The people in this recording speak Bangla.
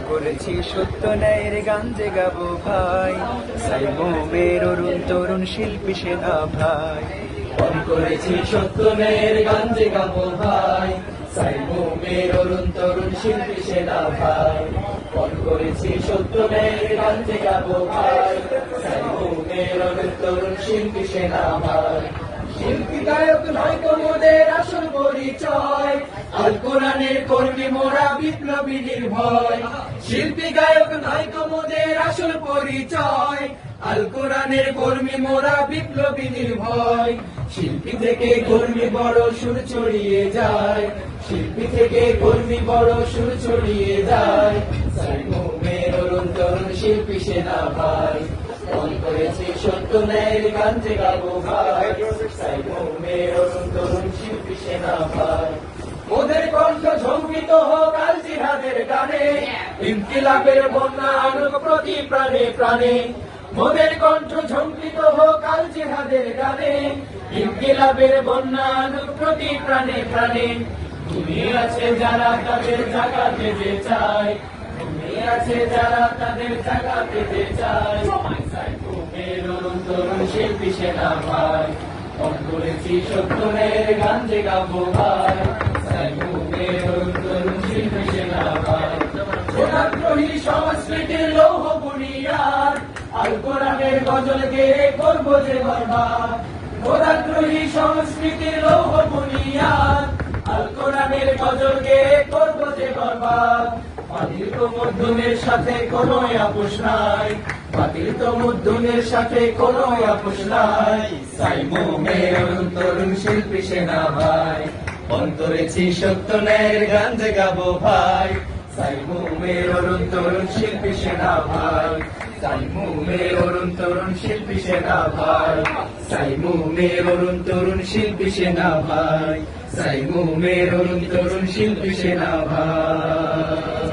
করেছি সত্য ন্যায়ের গান যে গাবো ভাই, সাইমুমের অরুণ তরুণ শিল্পী সেনা ভাই। করেছি সত্য ন্যায়ের গান যে গাবো ভাই, সাইমুমের অরুণ তরুণ শিল্পী সেনা ভাই। করেছি সত্য ন্যায়ের গান যে গাবো ভাই, সাইমুমের অরুণ তরুণ শিল্পী সেনা ভাই। শিল্পী গায়ক নয় মোদের আসল পরিচয়, আল কোরআনের কর্মী মোরা বিপ্লবী নির্ভয়। শিল্পী গায়ক নয় মোদের আসল পরিচয়, আল কোরআনের কর্মী মোরা বিপ্লবী নির্ভয়। শিল্পী থেকে কর্মী বড় সুর ছড়িয়ে যায়, শিল্পী থেকে কর্মী বড় সুর ছড়িয়ে যায়। সাইমুমের অরুণ তরুণ শিল্পী সেনা ভাই। করেছি সত্য ন্যায়ের গান যে গাবো ভাই, সাইমুমের অরুণ তরুণ শিল্পী সেনা ভাই। ওদের কণ্ঠ ঝঙ্কিত হোক আল জিহাদের গানে, ইনকিলাবের বন্যা আনুক প্রতি প্রাণে প্রাণে। মোদের কণ্ঠ ঝঙ্কিত হোক আল জিহাদের গানে, ইনকিলাবের বন্যা আনুক প্রতি প্রাণে প্রাণে। তুমি আছে যারা তাদের জায়গা পেতে চায়, তুমি আছে যারা তাদের জায়গা পেতে চায়। সাইমুমের অরুণ তরুণ শিল্পী সেনা ভাই। করেছি সত্য ন্যায়ের গান যে গাবো ভাই, সাইমুমের অরুণ তরুণ শিল্পী সেনা ভাই। খোদাদ্রোহী সংস্কৃতির লৌহ বুনিয়াদ, আল কোরআনের গজল গেয়ে করবো যে বরবাদ। খোদাদ্রোহী সংস্কৃতির লৌহ বুনিয়াদ, আল কোরআনের গজল গেয়ে করবো যে বরবাদ। বাতিল তো মধ্যমের সাথে কোনো আপোষ নাই, বাতিল তো মধ্যমের সাথে কোনো আপোষ নাই। সাইমুমের অরুণ তরুণ শিল্পী সেনা ভাই। করেছি সত্য ন্যায়ের গান যে গাবো ভাই, সাইমুমের অরুণ তরুণ শিল্পী সেনা ভাই। সাইমুমের অরুণ তরুণ শিল্পী সেনা ভাই, সাইমুমের অরুণ তরুণ শিল্পী সেনা ভাই, সাইমুমের অরুণ তরুণ শিল্পী সেনা ভাই।